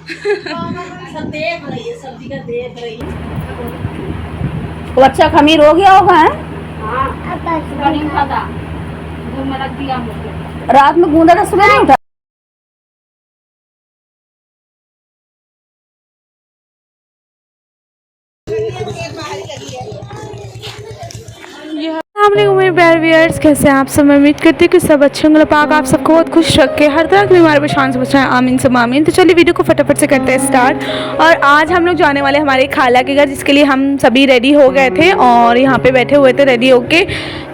सब देख रही है, सब्जी का देख रही है। वो अच्छा खमीर हो गया होगा है? हाँ नहीं खाता, धूप में रख दिया मुझे। रात में गूंदा था, सुबह नहीं उठा। मेरे प्यारे व्यूअर्स, कैसे हैं आप सब। मैं उम्मीद करती हूँ कि सब अच्छे होंगे। पाक आप सबको बहुत खुश रखे, हर तरह की बीमारी परेशान से बचाएं, आमीन सब आमीन। तो चलिए वीडियो को फटाफट से करते हैं स्टार्ट। और आज हम लोग जाने वाले हमारे खाला के घर, जिसके लिए हम सभी रेडी हो गए थे और यहाँ पे बैठे हुए थे रेडी होके।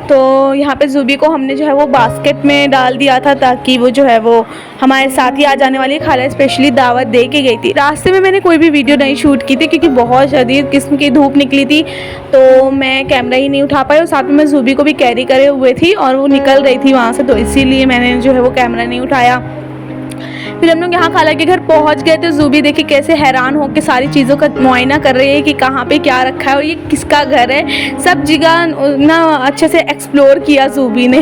तो यहाँ पे ज़ूबी को हमने जो है वो बास्केट में डाल दिया था, ताकि वो जो है वो हमारे साथ ही आ जाने वाली खाला स्पेशली दावत दे के गई थी। रास्ते में मैंने कोई भी वीडियो नहीं शूट की थी, क्योंकि बहुत शदीद किस्म की धूप निकली थी, तो मैं कैमरा ही नहीं उठा पाई। और साथ में मैं ज़ूबी को भी कैरी करे हुए थी और वो निकल रही थी वहाँ से, तो इसीलिए मैंने जो है वो कैमरा नहीं उठाया। फिर हम लोग यहाँ खाला के घर पहुँच गए थे। ज़ूबी देखिए कैसे हैरान हो के सारी चीज़ों का मुआयना कर रही है कि कहाँ पे क्या रखा है और ये किसका घर है। सब जगह ना अच्छे से एक्सप्लोर किया ज़ूबी ने।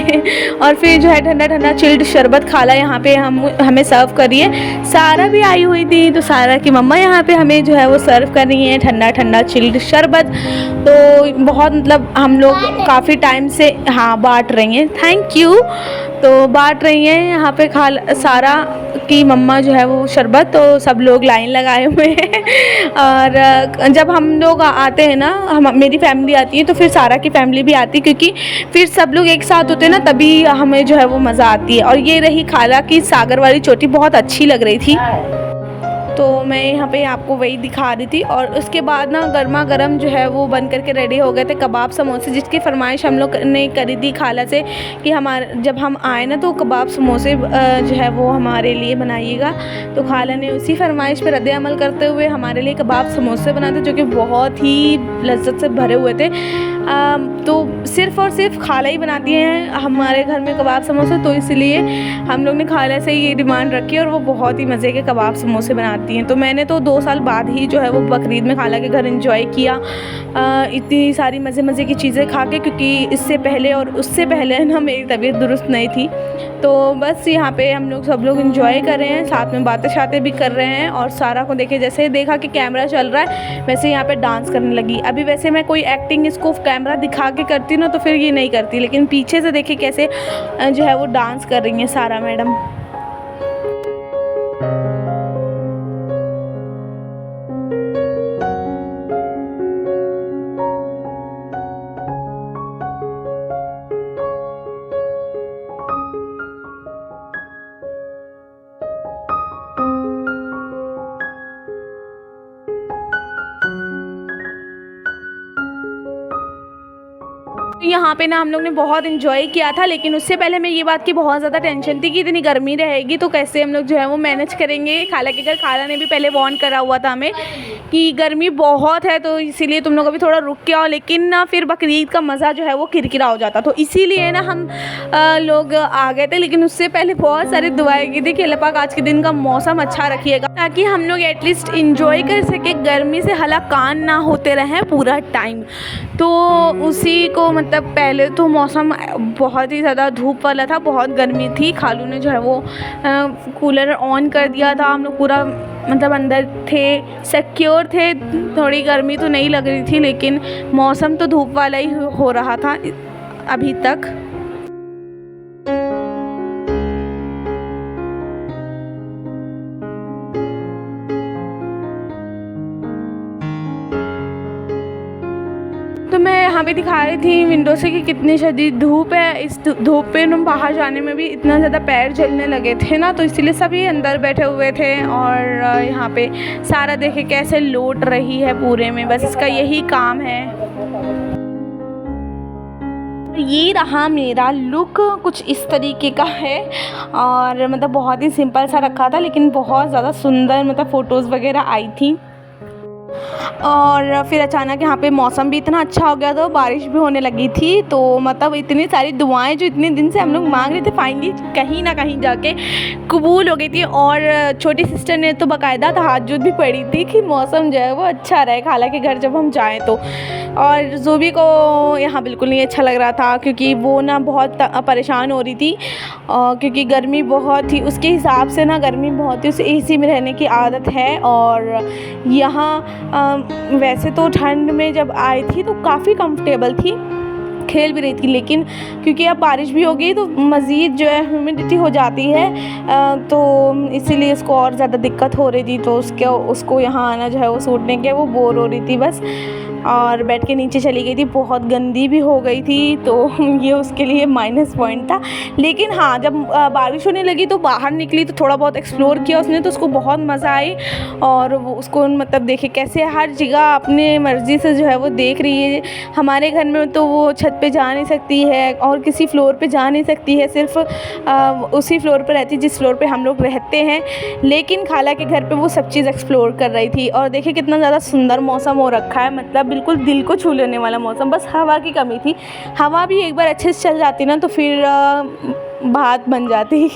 और फिर जो है ठंडा ठंडा चिल्ड शरबत खाला यहाँ पे हमें सर्व करी है। सारा भी आई हुई थी, तो सारा की मम्मा यहाँ पे हमें जो है वो सर्व कर रही है ठंडा ठंडा चिल्ड शरबत। तो बहुत मतलब हम लोग काफ़ी टाइम से बांट रही हैं, थैंक यू। तो बांट रही हैं यहाँ पे सारा की मम्मा जो है वो शरबत, तो सब लोग लाइन लगाए हुए हैं। और जब हम लोग आते हैं ना, मेरी फैमिली आती है, तो फिर सारा की फैमिली भी आती है, क्योंकि फिर सब लोग एक साथ होते हैं ना, तभी हमें जो है वो मज़ा आती है। और ये रही खाला की सागर वाली चोटी, बहुत अच्छी लग रही थी, तो मैं यहाँ पे आपको वही दिखा रही थी। और उसके बाद ना गर्मा गर्म जो है वो बन करके रेडी हो गए थे कबाब समोसे, जिसकी फरमाइश हम लोग ने करी थी खाला से कि जब हम आए ना तो कबाब समोसे जो है वो हमारे लिए बनाइएगा। तो खाला ने उसी फरमाइश पर रद्द अमल करते हुए हमारे लिए कबाब समोसे बनाए थे, जो कि बहुत ही लज्जत से भरे हुए थे। तो सिर्फ़ और सिर्फ खाला ही बनाती हैं हमारे घर में कबाब समोसे, तो इसलिए हम लोग ने खाला से ये डिमांड रखी और वो बहुत ही मज़े के कबाब समोसे बनाती हैं। तो मैंने तो 2 साल बाद ही जो है वो बकरीद में खाला के घर एंजॉय किया इतनी सारी मज़े की चीज़ें खा के, क्योंकि इससे पहले और उससे पहले ना मेरी तबीयत दुरुस्त नहीं थी। तो बस यहाँ पे हम लोग सब लोग एंजॉय कर रहे हैं, साथ में बातें शातें भी कर रहे हैं। और सारा को देखे, जैसे देखा कि कैमरा चल रहा है, वैसे यहाँ पे डांस करने लगी। अभी वैसे मैं कोई एक्टिंग इसको कैमरा दिखा के करती ना तो फिर ये नहीं करती, लेकिन पीछे से देखिए कैसे जो है वो डांस कर रही हैं सारा मैडम। यहाँ पे ना हम लोग ने बहुत इन्जॉय किया था, लेकिन उससे पहले मैं ये बात की बहुत ज़्यादा टेंशन थी कि इतनी गर्मी रहेगी तो कैसे हम लोग जो है वो मैनेज करेंगे। खाला के घर खाला ने भी पहले वार्न करा हुआ था हमें कि गर्मी बहुत है, तो इसीलिए तुम लोग अभी थोड़ा रुक के आओ। लेकिन ना फिर बकरीद का मज़ा जो है वो किरकिरा हो जाता, तो इसीलिए ना हम लोग आ गए थे। लेकिन उससे पहले बहुत सारी दुआएं की थी कि अल्लाह पाक आज के दिन का मौसम अच्छा रखिएगा, ताकि हम लोग एटलीस्ट इंजॉय कर सके, गर्मी से हलाकान ना होते रहें पूरा टाइम। तो उसी को मतलब पहले तो मौसम बहुत ही ज़्यादा धूप वाला था, बहुत गर्मी थी। खालू ने जो है वो कूलर ऑन कर दिया था, हम लोग पूरा मतलब अंदर थे, सिक्योर थे। थोड़ी गर्मी तो नहीं लग रही थी, लेकिन मौसम तो धूप वाला ही हो रहा था अभी तक। तो मैं यहाँ पे दिखा रही थी विंडो से कि कितनी शदीद धूप है। इस धूप पे हम बाहर जाने में भी इतना ज़्यादा पैर जलने लगे थे ना, तो इसीलिए सभी अंदर बैठे हुए थे। और यहाँ पे सारा देखे कैसे लौट रही है पूरे में, बस इसका यही काम है। ये रहा मेरा लुक, कुछ इस तरीके का है। और मतलब बहुत ही सिंपल सा रखा था, लेकिन बहुत ज़्यादा सुंदर मतलब फ़ोटोज़ वगैरह आई थी। और फिर अचानक यहाँ पे मौसम भी इतना अच्छा हो गया, तो बारिश भी होने लगी थी। तो मतलब इतनी सारी दुआएं जो इतने दिन से हम लोग मांग रहे थे फाइनली कहीं ना कहीं जाके कबूल हो गई थी। और छोटी सिस्टर ने तो बाकायदा तहज्जुद भी पढ़ी थी कि मौसम जो है वो अच्छा रहे खाला के घर जब हम जाएँ तो। और ज़ूबी को यहाँ बिल्कुल नहीं अच्छा लग रहा था, क्योंकि वो ना बहुत परेशान हो रही थी, क्योंकि गर्मी बहुत थी उसके हिसाब से ना, गर्मी बहुत थी, उसे एसी में रहने की आदत है। और यहाँ वैसे तो ठंड में जब आई थी तो काफ़ी कंफर्टेबल थी, खेल भी रही थी, लेकिन क्योंकि अब बारिश भी हो गई तो मज़ीद जो है ह्यूमिडिटी हो जाती है, तो इसीलिए इसको और ज़्यादा दिक्कत हो रही थी। तो उसको यहाँ आना जो है वो सूट नहीं किया, वो बोर हो रही थी बस, और बेड के नीचे चली गई थी, बहुत गंदी भी हो गई थी। तो ये उसके लिए माइनस पॉइंट था। लेकिन हाँ, जब बारिश होने लगी तो बाहर निकली तो थोड़ा बहुत एक्सप्लोर किया उसने, तो उसको बहुत मज़ा आई। और वो उसको मतलब देखे कैसे हर जगह अपने मर्ज़ी से जो है वो देख रही है। हमारे घर में तो वो छत पे जा नहीं सकती है और किसी फ्लोर पे जा नहीं सकती है, सिर्फ उसी फ्लोर पे रहती है जिस फ्लोर पे हम लोग रहते हैं। लेकिन खाला के घर पे वो सब चीज़ एक्सप्लोर कर रही थी। और देखिए कितना ज़्यादा सुंदर मौसम हो रखा है, मतलब बिल्कुल दिल को छू लेने वाला मौसम। बस हवा की कमी थी, हवा भी एक बार अच्छे से चल जाती ना तो फिर बात बन जाती।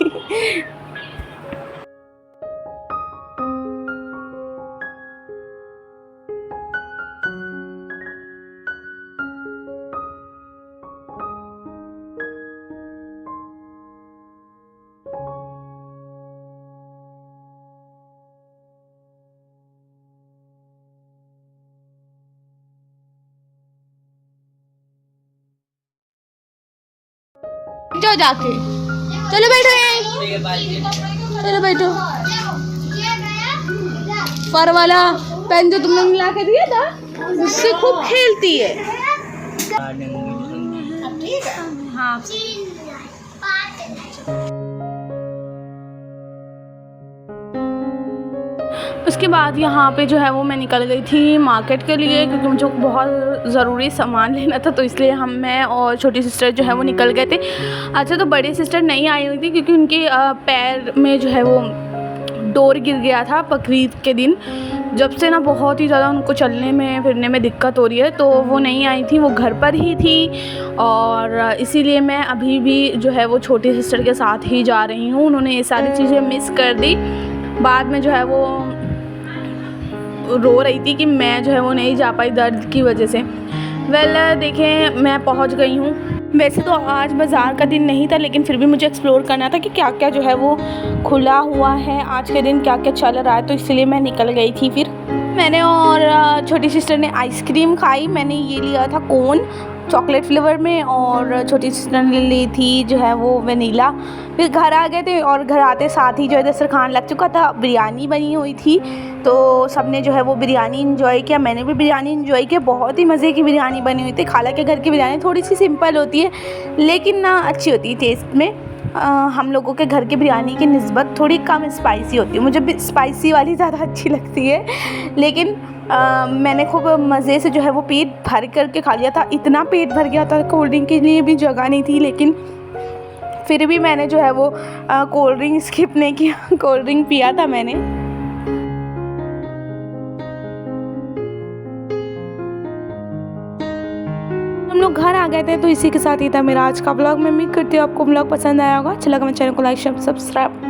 जाओ जाके, चलो बैठो यहीं, चलो बैठो। फर वाला पेन जो तुमने मिला के दिया था उससे खूब खेलती है। हाँ उसके बाद यहाँ पे जो है वो मैं निकल गई थी मार्केट के लिए, क्योंकि मुझे बहुत ज़रूरी सामान लेना था, तो इसलिए मैं और छोटी सिस्टर जो है वो निकल गए थे। अच्छा, तो बड़ी सिस्टर नहीं आई हुई थी क्योंकि उनके पैर में जो है वो डोर गिर गया था बकरीद के दिन, जब से ना बहुत ही ज़्यादा उनको चलने में फिरने में दिक्कत हो रही है, तो वो नहीं आई थी, वो घर पर ही थी। और इसीलिए मैं अभी भी जो है वो छोटी सिस्टर के साथ ही जा रही हूँ। उन्होंने ये सारी चीज़ें मिस कर दी, बाद में जो है वो रो रही थी कि मैं जो है वो नहीं जा पाई दर्द की वजह से। देखें मैं पहुंच गई हूँ। वैसे तो आज बाज़ार का दिन नहीं था, लेकिन फिर भी मुझे एक्सप्लोर करना था कि क्या क्या जो है वो खुला हुआ है आज के दिन, क्या क्या चल रहा है, तो इसलिए मैं निकल गई थी। फिर मैंने और छोटी सिस्टर ने आइसक्रीम खाई। मैंने ये लिया था कोन चॉकलेट फ्लेवर में, और छोटी सिस्टर ने ली थी जो है वो वनीला। फिर घर आ गए थे और घर आते साथ ही जो है दस्तरखान लग चुका था, बिरयानी बनी हुई थी, तो सबने जो है वो बिरयानी इंजॉय किया। मैंने भी बिरयानी इंजॉय किया, बहुत ही मज़े की बिरयानी बनी हुई थी। खाला के घर की बिरयानी थोड़ी सी सिंपल होती है लेकिन ना अच्छी होती है टेस्ट में। हम लोगों के घर की बिरयानी की निस्बत थोड़ी कम स्पाइसी होती है, मुझे स्पाइसी वाली ज़्यादा अच्छी लगती है। लेकिन मैंने खूब मज़े से जो है वो पेट भर करके खा लिया था, इतना पेट भर गया था, कोल्ड ड्रिंक के लिए भी जगह नहीं थी। लेकिन फिर भी मैंने जो है वो कोल्ड ड्रिंक स्किप नहीं किया, कोल्ड ड्रिंक पिया था मैंने। हम लोग घर आ गए थे, तो इसी के साथ ही था मेरा आज का व्लॉग। मैं उम्मीद करती हूँ आपको व्लॉग पसंद आया होगा। अच्छा लगा मेरे चैनल को लाइक शेयर सब्सक्राइब।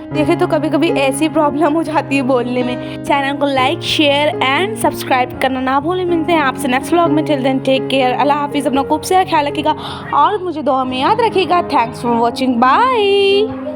देखे तो कभी कभी ऐसी प्रॉब्लम हो जाती है बोलने में। चैनल को लाइक शेयर एंड सब्सक्राइब करना ना भूलें। मिलते हैं आपसे नेक्स्ट व्लॉग में। टिल देन टेक केयर, अल्लाह हाफिज़, अपना खूब सारा ख्याल रखिएगा और मुझे दुआ में याद रखिएगा। Thanks for watching, bye.